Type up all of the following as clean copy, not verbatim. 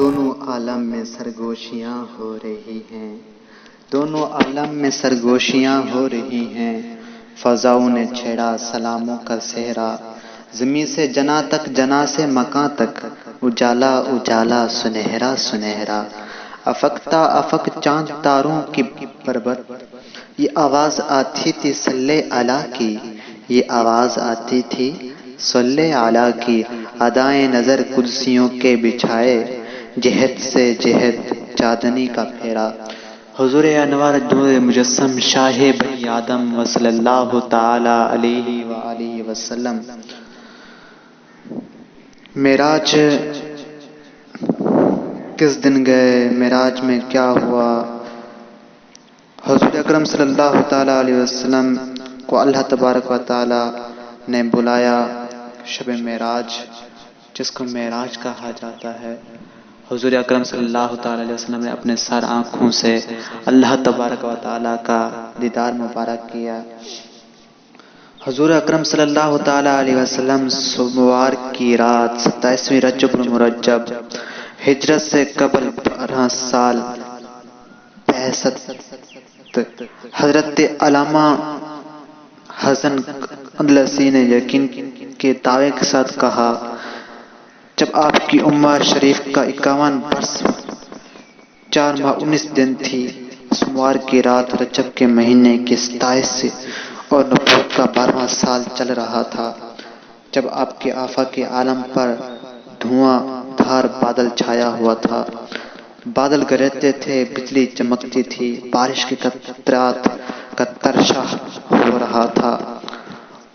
دونوں عالم میں سرگوشیاں ہو رہی ہیں، دونوں عالم میں سرگوشیاں ہو رہی ہیں۔ فضاؤں نے چھیڑا سلاموں کا صحرا، زمیں سے جنا تک جنا سے مکاں تک، اجالا اجالا سنہرا سنہرا، افقتا افق چاند تاروں کی بربر۔ یہ آواز آتی تھی صلی اللہ کی، یہ آواز آتی تھی صلی اللہ کی، ادائیں نظر قدسیوں کے بچھائے، جہت سے جہت چاندنی کا پھیرا۔ حضور انوار نور مجسم شاہ بنی آدم صلی اللہ تعالی علیہ وآلہ وسلم۔ معراج کس دن گئے، معراج میں کیا ہوا؟ حضور اکرم صلی اللہ تعالی علیہ وسلم کو اللہ تبارک و تعالی نے بلایا شب معراج، جس کو معراج کہا جاتا ہے۔ حضور اکرم صلی اللہ تعالی علیہ وسلم نے اپنے سر آنکھوں سے اللہ تبارک و تعالی کا دیدار مبارک کیا۔ حضور اکرم صلی اللہ تعالی علیہ وسلم سوموار کی رات 27ویں رجب المرجب ہجرت سے قبل 12 سال بعثت حضرت علامہ حسن اندلسی نے یقین کے دعوے کے ساتھ کہا، جب آپ کی عمر شریف کا 51 برس 4 ماہ 19 دن تھی، سوموار کی رات رجب کے مہینے کی 27 اور نبوت کا 12واں سال چل رہا تھا، جب آپ کے آفاق عالم پر دھواں دھار بادل چھایا ہوا تھا، بادل گرجتے تھے، بجلی چمکتی تھی، بارش کے قطرات کا ترشح ہو رہا تھا۔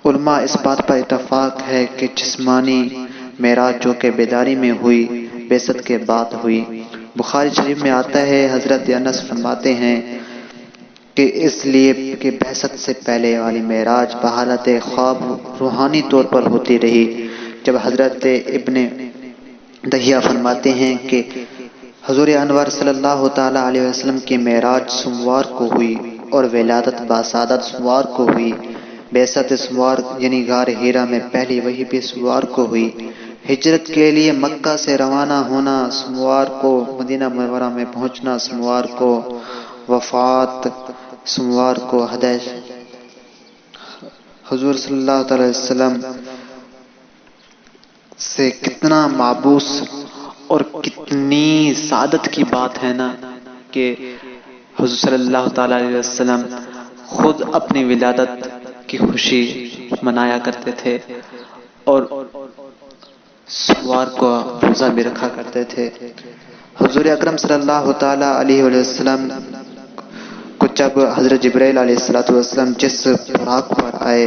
علماء اس بات پر اتفاق ہے کہ جسمانی معراج جو کہ بیداری میں ہوئی، بعثت کے بعد ہوئی۔ بخاری شریف میں آتا ہے، حضرت انس فرماتے ہیں کہ اس لیے کہ بعثت سے پہلے والی معراج بحالت خواب روحانی طور پر ہوتی رہی۔ جب حضرت ابن دہیہ فرماتے ہیں کہ حضور انور صلی اللہ تعالی علیہ وسلم کی معراج سوموار کو ہوئی اور ولادت باسعادت سوموار کو ہوئی، بعثت سوموار یعنی غار ہیرا میں پہلی وحی بھی سوموار کو ہوئی، ہجرت کے لیے مکہ سے روانہ ہونا سوموار کو، مدینہ منورہ میں پہنچنا سوموار کو، وفات سوموار کو، حضور صلی اللہ علیہ وسلم سے کتنا معبوس اور کتنی سعادت کی بات ہے نا کہ حضور صلی اللہ تعالی علیہ وسلم خود اپنی ولادت کی خوشی منایا کرتے تھے اور سوموار کو روزہ بھی رکھا کرتے تھے۔ حضور اکرم صلی اللہ تعالی علیہ وسلم کو جب حضرت جبرائیل علیہ السلام جس براق پر آئے،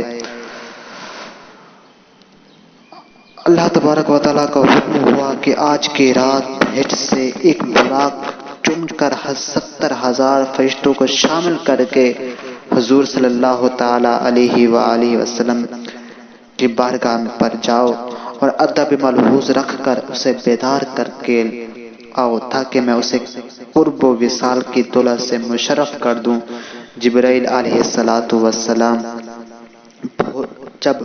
اللہ تبارک و تعالیٰ کا حکم ہوا کہ آج کی رات بہشت سے ایک براق چن کر 70,000 فرشتوں کو شامل کر کے حضور صلی اللہ تعالی علیہ وآلہ وسلم کی بارگاہ پر جاؤ اور ادب ملحوظ رکھ کر اسے بیدار کر کے آؤ تاکہ میں اسے قرب و وصال کی دولت سے مشرف کر دوں۔ جبرائیل علیہ السلام جب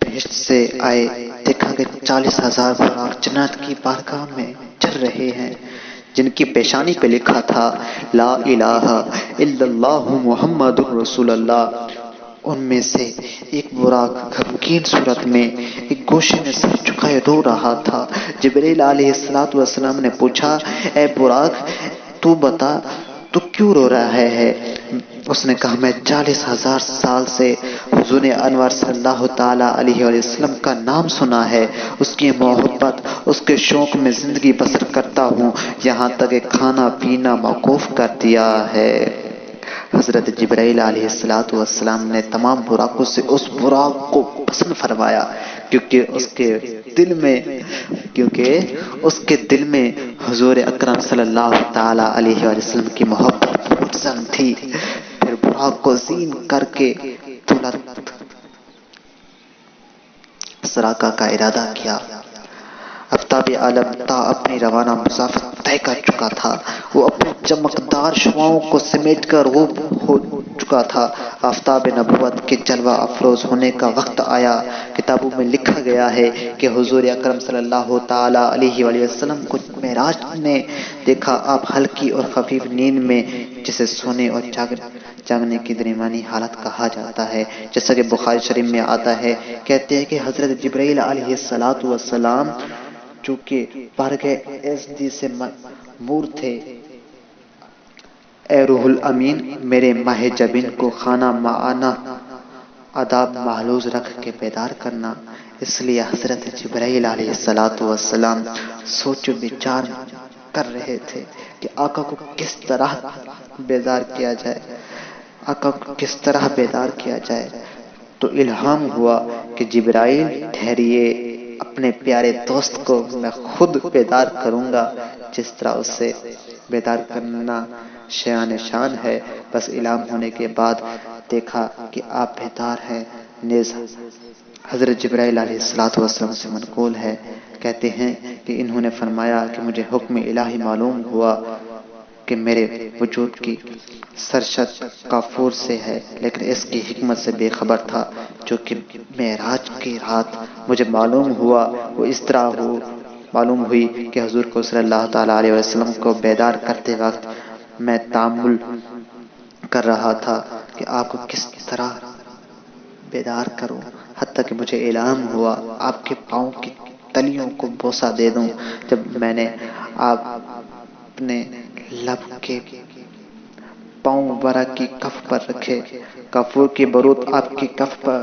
بہشت سے آئے، دیکھا کہ 40,000 براق جنت کی بارگاہ میں چل رہے ہیں، جن کی پیشانی پہ لکھا تھا لا الہ الا اللہ محمد رسول اللہ۔ ان میں سے ایک براق غمگین صورت میں ایک گوشے میں سر جھکائے رو رہا تھا۔ جبرائیل علیہ السلام نے پوچھا، اے براق تو بتا تو کیوں رو رہا ہے؟ اس نے کہا، میں 40,000 سال سے حضور انور صلی اللہ تعالی علیہ وسلم کا نام سنا ہے، اس کی محبت، اس کے شوق میں زندگی بسر کرتا ہوں، یہاں تک کہ کھانا پینا موقوف کر دیا ہے۔ حضرت جبرائیل علیہ السلام نے تمام براقوں سے اس براق کو پسند فرمایا کیونکہ اس کے دل میں حضور اکرم صلی اللہ تعالی علیہ وسلم کی محبت بہت زیادہ تھی۔ پھر براق کو زین کر کے ترنت سراقہ کا ارادہ کیا۔ آفتاب عالم تا اپنی روانہ مسافت طے کر چکا تھا، وہ اپنی چمکدار شعاؤں کو سمیٹ کر غوب ہو چکا تھا۔ آفتاب نبوت کے جلوہ افروز ہونے کا وقت آیا۔ کتابوں میں لکھا گیا ہے کہ حضور اکرم صلی اللہ تعالی علیہ وآلہ وسلم کو معراج نے دیکھا۔ آپ ہلکی اور خفیف نیند میں، جسے سونے اور جاگنے کی درمیانی حالت کہا جاتا ہے، جیسا کہ بخاری شریف میں آتا ہے، کہتے ہیں کہ حضرت جبرائیل علیہ السلام چونکہ برگ ازدی سے مور تھے، اے روح الامین، میرے ماہ جبین کو خانہ معانہ آداب محلوظ رکھ کے بیدار کرنا۔ اس لیے حضرت جبرائیل علیہ السلام سوچ و بچار کر رہے تھے کہ آقا کو کس طرح بیدار کیا جائے، آقا کو کس طرح بیدار کیا جائے۔ تو الہام ہوا کہ جبرائیل ٹھہریے، اپنے پیارے دوست کو میں خود بیدار کروں گا، جس طرح اسے بیدار کرنا شان شان ہے۔ بس الہام ہونے کے بعد دیکھا کہ آپ بیدار ہیں۔ نیز حضرت جبرائیل علیہ السلام سے منقول ہے، کہتے ہیں کہ انہوں نے فرمایا کہ مجھے حکم الہی معلوم ہوا کہ میرے وجود کی سرشت کافور سے ہے، لیکن اس کی حکمت سے بے خبر تھا۔ جو کہ معراج کی رات مجھے معلوم ہوا، وہ اس طرح معلوم ہوئی کہ حضور کو صلی اللہ تعالیٰ علیہ وسلم کو بیدار کرتے وقت میں تأمل کر رہا تھا کہ آپ کو کس طرح بیدار کروں، حتیٰ کہ مجھے الہام ہوا آپ کے پاؤں کی تلیوں کو بوسہ دے دوں۔ جب میں نے آپ اپنے لب کے پاؤں مبارک کی کف پر رکھے، کافور کی برود آپ کی کف پر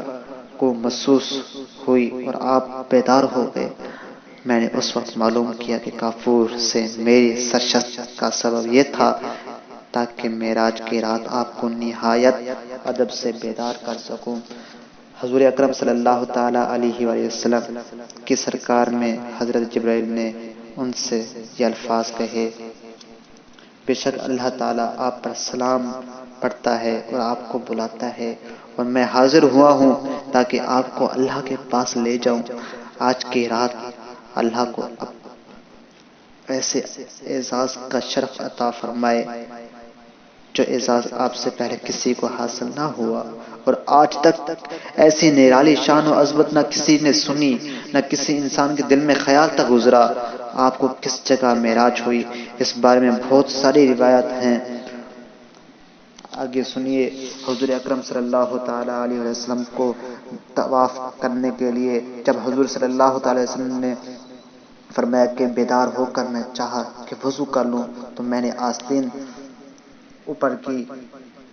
کو محسوس ہوئی اور آپ بیدار ہو گئے۔ میں نے اس وقت معلوم کیا کہ کافور سے میری سرشت کا سبب یہ تھا تاکہ معراج کی رات آپ کو نہایت ادب سے بیدار کر سکوں۔ حضور اکرم صلی اللہ تعالی علیہ وآلہ وسلم کی سرکار میں حضرت جبرائیل نے ان سے یہ الفاظ کہے، بے شک اللہ تعالیٰ آپ پر سلام پڑھتا ہے اور آپ کو بلاتا ہے، اور میں حاضر ہوا ہوں تاکہ آپ کو اللہ کے پاس لے جاؤں۔ آج کی رات اللہ کو ایسے اعزاز کا شرف عطا فرمائے جو اعزاز آپ سے پہلے کسی کو حاصل نہ ہوا، اور آج تک ایسی نرالی شان و عظمت نہ کسی نے سنی، نہ کسی انسان کے دل میں خیال تک گزرا۔ آپ کو کس جگہ معراج ہوئی، اس بارے میں بہت ساری روایات ہیں۔ آگے سنیے، حضور اکرم صلی اللہ تعالیٰ علیہ وسلم کو طواف کرنے کے لیے جب حضور صلی اللہ تعالیٰ علیہ وسلم نے فرمایا کہ بیدار ہو کر میں چاہا کہ وضو کر لوں، تو میں نے آستین اوپر کی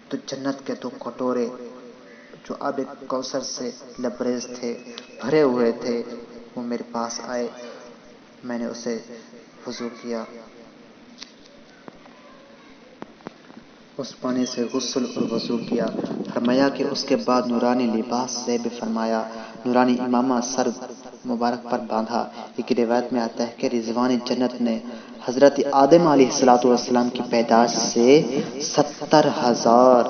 تو جنت کے دو کٹورے جو آب کوثر سے لبریز تھے، بھرے ہوئے تھے، وہ میرے پاس آئے۔ میں نے اسے وضو کیا، اس پانی سے غسل اور وضو کیا۔ فرمایا کہ اس کے بعد نورانی لباس زیب فرمایا، نورانی امامہ سر مبارک پر باندھا۔ ایک روایت میں آتا ہے کہ رضوان جنت نے حضرت آدم علیہ السلام کی پیدائش سے 7,000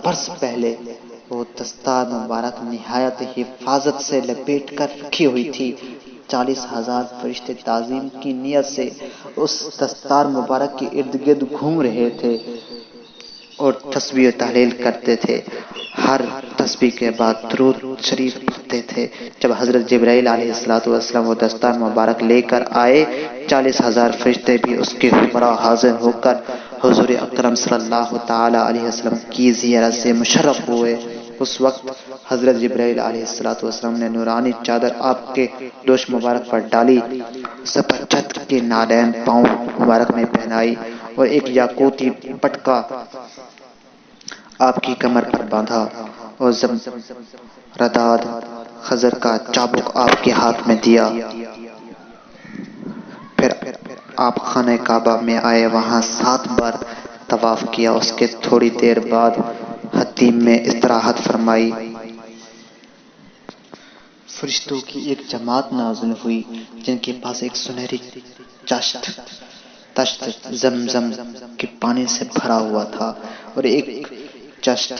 برس پہلے وہ دستار مبارک نہایت حفاظت سے لپیٹ کر رکھی ہوئی تھی۔ 40,000 فرشتے تعظیم کی نیت سے اس دستار مبارک کے ارد گرد گھوم رہے تھے اور تسبیح و تحلیل کرتے تھے۔ ہر تسبیح کے بعد درود شریف پڑھتے تھے۔ جب حضرت جبرائیل علیہ السلام وہ دستار مبارک لے کر آئے، 40,000 فرشتے بھی اس کے ہمراہ حاضر ہو کر حضور اکرم صلی اللہ تعالی علیہ وسلم کی زیارت سے مشرف ہوئے۔ اس وقت حضرت جبرائیل علیہ السلام نے نورانی چادر آپ کے دوش مبارک پر ڈالی، زبرجد کے نالین پاؤں مبارک میں پہنائی، اور ایک یاقوتی پٹکا آپ کی کمر پر باندھا، اور زبرداد خضر کا چابک آپ کے ہاتھ میں دیا۔ پھر آپ خانہ کعبہ میں آئے، وہاں 7 بار طواف کیا۔ اس کے تھوڑی دیر بعد حتیم میں استراحت فرمائی۔ فرشتوں کی ایک جماعت نازل ہوئی جن کے پاس ایک سنہری تشت زمزم کے پانی سے بھرا ہوا تھا، اور ایک چشت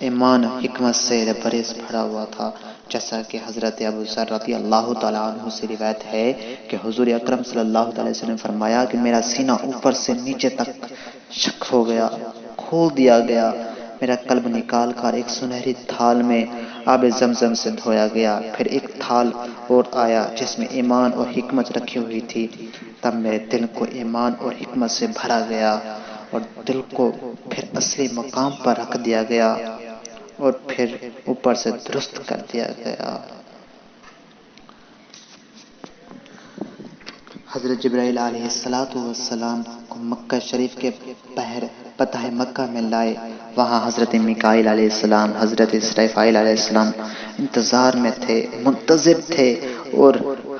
ایمان حکمت سے لبریز بھرا ہوا تھا۔ جیسا کہ حضرت ابو ذر رضی اللہ تعالیٰ عنہ سے روایت ہے کہ حضور اکرم صلی اللہ تعالیٰ علیہ وسلم نے فرمایا کہ میرا سینہ اوپر سے نیچے تک شک ہو گیا، کھول دیا گیا، میرا قلب نکال کر ایک سنہری تھال میں آب زمزم سے دھویا گیا، پھر ایک تھال اور آیا جس میں ایمان اور حکمت رکھی ہوئی تھی، تب میرے دل کو ایمان اور حکمت سے بھرا گیا اور دل کو پھر اصلی مقام پر رکھ دیا گیا اور پھر اوپر سے درست کر دیا گیا۔ حضرت جبرائیل علیہ السلام کو مکہ شریف کے فتح مکہ میں لائے۔ وہاں حضرت میکائیل علیہ السلام، حضرت اسرافیل علیہ السلام انتظار میں تھے، منتظر تھے، اور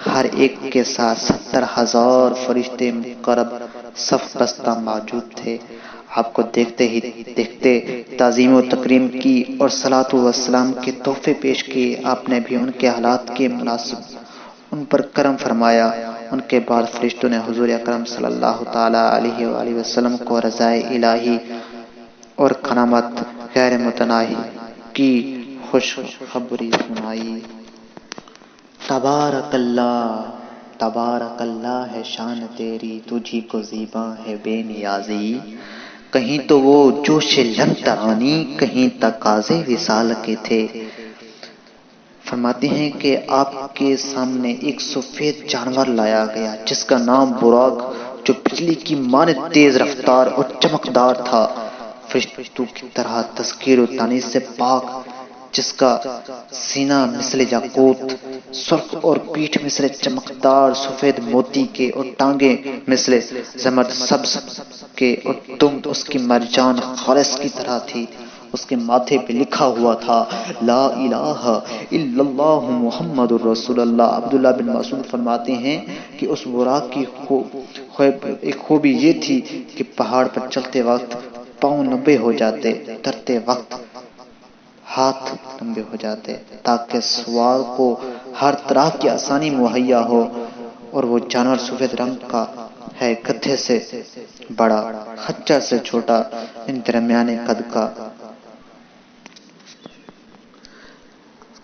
ہر ایک کے ساتھ 70,000 فرشتے مقرب صف بستہ موجود تھے۔ آپ کو دیکھتے ہی دیکھتے تعظیم و تکریم کی اور صلاۃ و سلام کے تحفے پیش کیے۔ آپ نے بھی ان کے حالات کے مناسب ان پر کرم فرمایا۔ ان کے بعد فرشتوں نے حضور اکرم صلی اللہ تعالی علیہ وآلہ وسلم کو رضائے الہی اور کرامت غیر متناہی کی خوشخبری سنائی۔ تبارک اللہ ہے شان تیری، تجھی کو زیباں ہے بے نیازی، کہیں تو وہ جوش لن ترانی، کہیں تقاضے وصال کے تھے۔ فرماتے ہیں کہ آپ کے سامنے ایک سفید جانور لایا گیا جس کا نام براق، جو بجلی کی مانند تیز رفتار اور چمکدار تھا، فرشتوں کی طرح تذکیر و تانیث سے پاک، جس کا سینہ مثل یاقوت سرخ اور پیٹھ مثل چمکدار سفید موتی کے اور ٹانگیں مثل زمرد سبز کے اور دم اس کی مرجان خالص کی طرح تھی۔ اس کے ماتھے پہ لکھا ہوا تھا لا الہ الا اللہ محمد الرسول اللہ۔ عبداللہ بن مسعود فرماتے ہیں کہ اس براق کی ایک خوبی یہ تھی کہ پہاڑ پر چلتے وقت پاؤں لمبے ہو جاتے، اترتے وقت ہاتھ لمبے ہو جاتے، تاکہ سوار کو ہر طرح کی آسانی مہیا ہو۔ اور وہ جانور سفید رنگ کا ہے، گدھے سے بڑا، خچر سے چھوٹا، درمیانے قد کا۔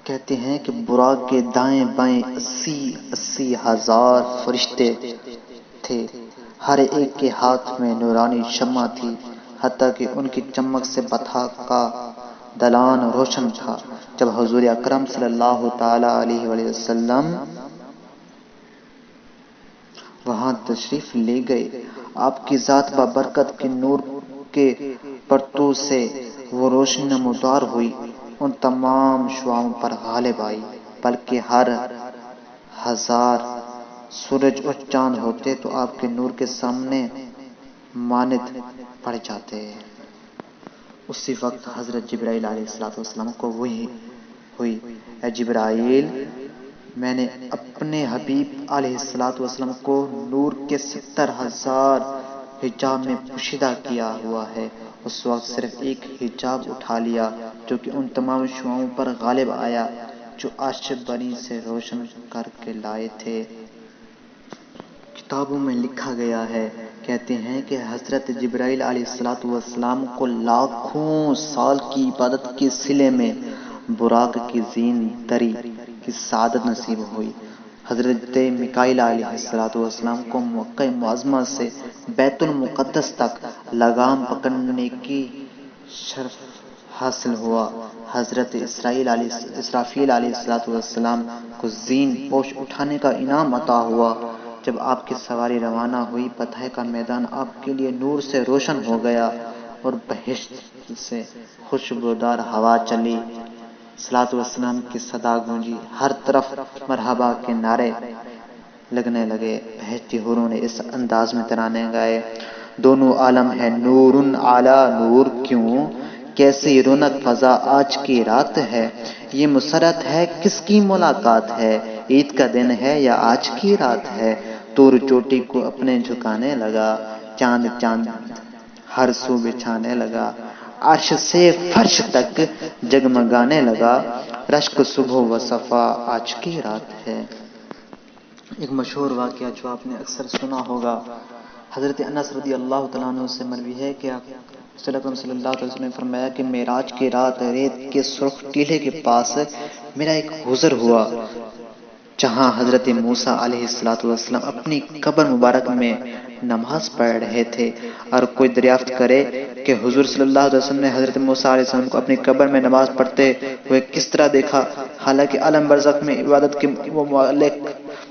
کہتے ہیں کہ براق کے دائیں بائیں 80,000 فرشتے تھے، ہر ایک کے ہاتھ میں نورانی شمع تھی، حتیٰ کہ ان کی چمک سے بطحا کا دلان روشن تھا۔ جب حضور اکرم صلی اللہ تعالی علیہ وآلہ وسلم وہاں تشریف لے گئے، آپ کی ذات بابرکت کے نور کے پرتو سے وہ روشنی نمودار ہوئی، ان تمام شعاؤں پر غالب آئی، بلکہ ہر 1000 سورج اور چاند ہوتے تو آپ کے نور کے سامنے ماند پڑ جاتے۔ اسی وقت حضرت جبرائیل علیہ السلام کو وحی ہوئی، اے جبرائیل، میں نے اپنے حبیب علیہ السلام کو نور کے 70,000 حجاب میں پوشیدہ کیا ہوا ہے۔ اس وقت صرف ایک حجاب اٹھا لیا جو کہ ان تمام شعاؤں پر غالب آیا جو عرش بری سے روشن کر کے لائے تھے۔ کتابوں میں لکھا گیا ہے، کہتے ہیں کہ حضرت جبرائیل علیہ السلام کو لاکھوں سال کی عبادت کے صلے میں براق کی زین دری کی سعادت نصیب ہوئی۔ حضرت میکائیل علیہ السلام کو مکہ معظمہ سے بیت المقدس تک لگام پکڑنے کی شرف حاصل ہوا۔ حضرت اسرافیل علیہ السلام کو زین پوش اٹھانے کا انعام عطا ہوا۔ جب آپ کی سواری روانہ ہوئی، فتح کا میدان آپ کے لیے نور سے روشن ہو گیا اور بہشت سے خوشبودار ہوا چلی، صلاۃ و سلام کی صدا گونجی، ہر طرف مرحبا کے نعرے لگنے لگے۔ بہشتی حوروں نے اس انداز میں ترانے گائے، دونوں عالم ہے نور علی نور، کیوں کیسی رونق فضا آج کی رات ہے، یہ مسرت ہے کس کی ملاقات ہے، عید کا دن ہے یا آج کی رات ہے۔ طور چوٹی کو اپنے جھکانے لگا، چاند ہر سو بچھانے لگا، عرش سے فرش تک جگمگانے لگا، رشک صبح و صفا آج کی رات ہے۔ ایک مشہور واقعہ جو آپ نے اکثر سنا ہوگا، حضرت انس رضی اللہ تعالیٰ عنہ سے مروی ہے کہ رسول اکرم صلی اللہ علیہ وسلم نے فرمایا کہ معراج کی رات ریت کے سرخ ٹیلے کے پاس میرا ایک حضر ہوا، جہاں حضرت موسیٰ علیہ السلام اپنی قبر مبارک میں نماز پڑھ رہے تھے، اور کوئی دریافت کرے کہ حضور صلی اللہ علیہ وسلم نے حضرت موسیٰ علیہ السلام کو اپنی قبر میں نماز پڑھتے ہوئے کس طرح دیکھا، حالانکہ عالم برزخ میں عبادت کے وہ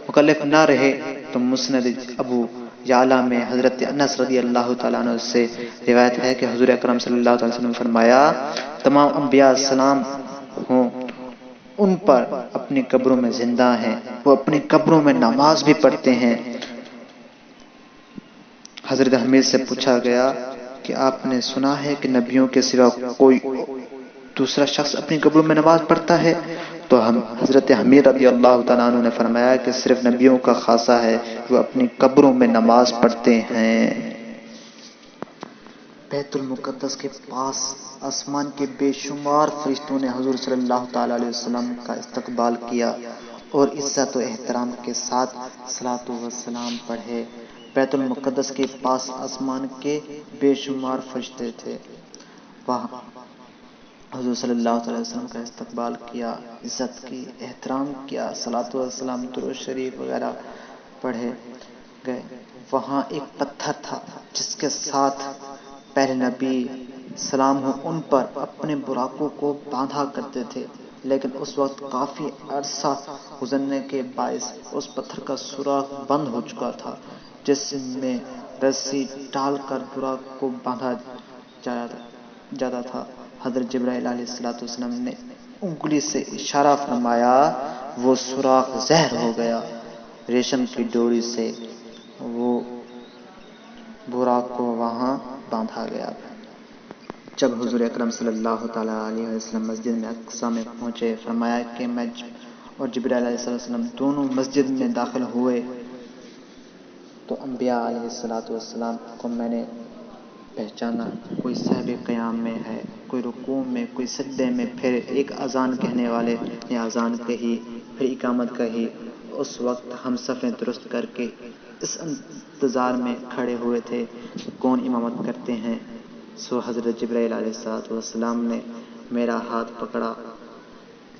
مکلف نہ رہے، تو مسند ابو یعلا میں حضرت انس رضی اللہ تعالیٰ عنہ سے روایت ہے کہ حضور اکرم صلی اللہ علیہ وسلم نے فرمایا، تمام انبیاء سلام ہوں ان پر اپنی قبروں میں زندہ ہیں، وہ اپنی قبروں میں نماز بھی پڑھتے ہیں۔ حضرت حمید سے پوچھا گیا کہ آپ نے سنا ہے کہ نبیوں کے سوا کوئی دوسرا شخص اپنی قبروں میں نماز پڑھتا ہے؟ تو حضرت حمید رضی اللہ تعالیٰ عنہ نے فرمایا کہ صرف نبیوں کا خاصہ ہے، وہ اپنی قبروں میں نماز پڑھتے ہیں۔ بیت المقدس کے پاس آسمان کے بے شمار فرشتوں نے حضور صلی اللہ تعالیٰ علیہ وسلم کا استقبال کیا اور عزت و احترام کے ساتھ صلاۃ و سلام پڑھے۔ بیت المقدس کے پاس آسمان کے بے شمار فرشتے تھے، وہاں حضور صلی اللہ علیہ وسلم کا استقبال کیا، عزت کی، احترام کیا، صلاۃ و سلام، درود شریف وغیرہ پڑھے گئے۔ وہاں ایک پتھر تھا جس کے ساتھ پہلے نبی سلام ہو ان پر اپنے براقوں کو باندھا کرتے تھے، لیکن اس وقت کافی عرصہ گزرنے کے باعث اس پتھر کا سوراخ بند ہو چکا تھا جس میں رسی ڈال کر براق کو باندھا جاتا تھا۔ حضرت جبرائیل علیہ السلام نے انگلی سے اشارہ فرمایا، وہ سوراخ ظاہر ہو گیا، ریشم کی ڈوری سے وہ براق کو وہاں باندھا گیا۔ جب حضور اکرم صلی اللہ تعالیٰ علیہ وسلم مسجد میں اقصیٰ میں پہنچے، فرمایا کہ میں اور جبرائیل علیہ السلام دونوں مسجد میں داخل ہوئے تو انبیاء علیہ السلام کو میں نے پہچانا، کوئی صاحب قیام میں ہے، کوئی رکوع میں، کوئی سجدے میں، پھر ایک اذان کہنے والے نے اذان کہی، پھر اقامت کہی۔ اس وقت ہم صفیں درست کر کے اس انتظار میں کھڑے ہوئے تھے کون امامت کرتے ہیں۔ سو حضرت جبرائیل علیہ السلام نے میرا ہاتھ پکڑا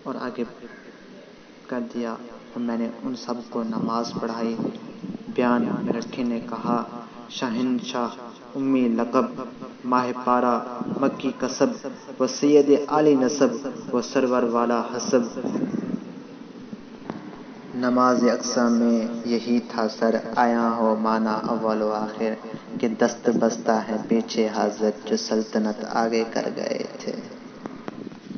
اور آگے کر دیا اور میں نے ان سب کو نماز پڑھائی۔ بیان میں رکھی نے کہا، شہنشاہ امی لقب، ماہ پارا مکی کسب، و سید عالی نسب، و سرور والا حسب۔ نماز اقصیٰ میں یہی تھا سر، آیا ہو مانا اول و آخر، کہ دست بستہ ہے پیچھے حاضر، جو سلطنت آگے کر گئے تھے۔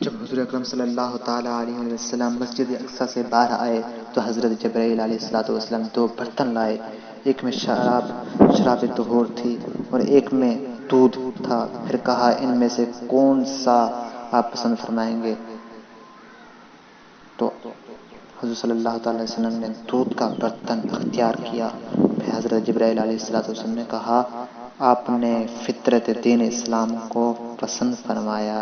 جب حضور اکرم صلی اللہ تعالیٰ علیہ وسلم مسجد اقصیٰ سے باہر آئے تو حضرت جبرائیل علیہ السلام 2 برتن لائے، ایک میں شراب طہور تھی اور ایک میں دودھ تھا۔ پھر کہا، ان میں سے کون سا آپ پسند فرمائیں گے؟ تو حضور صلی اللہ تعالیٰ علیہ وسلم نے دودھ کا برتن اختیار کیا۔ پھر حضرت جبرائیل علیہ السلام نے کہا، آپ نے فطرت دین اسلام کو پسند فرمایا۔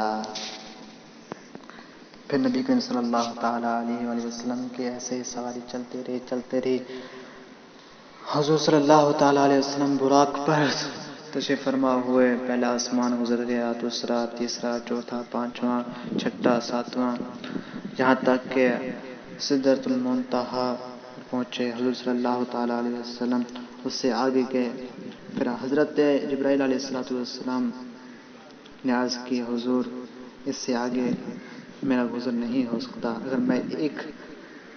پھر نبی کریم صلی اللہ تعالیٰ علیہ وسلم کی ایسے ہی سواری چلتے رہی۔ حضور صلی اللہ تعالیٰ علیہ وسلم براق پر تشریف فرما ہوئے، پہلا آسمان گزر گیا، دوسرا، تیسرا، چوتھا، پانچواں، چھٹا، ساتواں، یہاں تک کہ سدرۃ المنتہا پہنچے۔ حضور صلی اللہ تعالیٰ علیہ وسلم اس سے آگے گئے۔ پھر حضرت جبرائیل علیہ السلام نے عرض کی، حضور اس سے آگے میرا گزر نہیں ہو سکتا، اگر میں ایک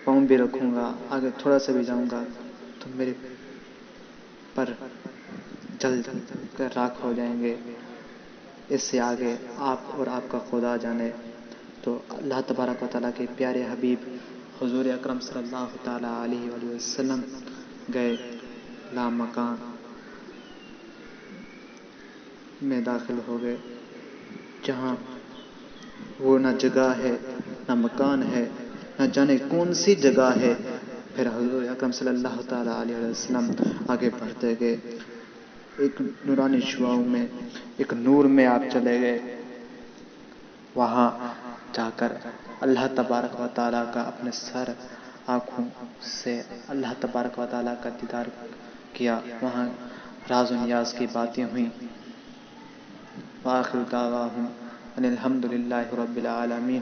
پاؤں بھی رکھوں گا، آگے تھوڑا سا بھی جاؤں گا تو میرے پر جل کر راکھ ہو جائیں گے، اس سے آگے آپ اور آپ کا خدا جانے۔ تو اللہ تبارک و تعالیٰ کے پیارے حبیب حضور اکرم صلی اللہ تعالیٰ علیہ وسلم گئے، لامکان میں داخل ہو گئے، جہاں وہ نہ جگہ ہے، نہ مکان ہے، نہ جانے کون سی جگہ ہے۔ پھر حضور اکرم صلی اللہ تعالیٰ علیہ وسلم آگے بڑھتے گئے، ایک نورانی شعاؤں میں، ایک نور میں آپ چلے گئے۔ وہاں جا کر اللہ تبارک و تعالیٰ کا اپنے سر آنکھوں سے اللہ تبارک و تعالیٰ کا دیدار کیا، وہاں راز و نیاز کی باتیں ہوئیں۔ وآخر دعواہم ان الحمد للہ رب العالمین۔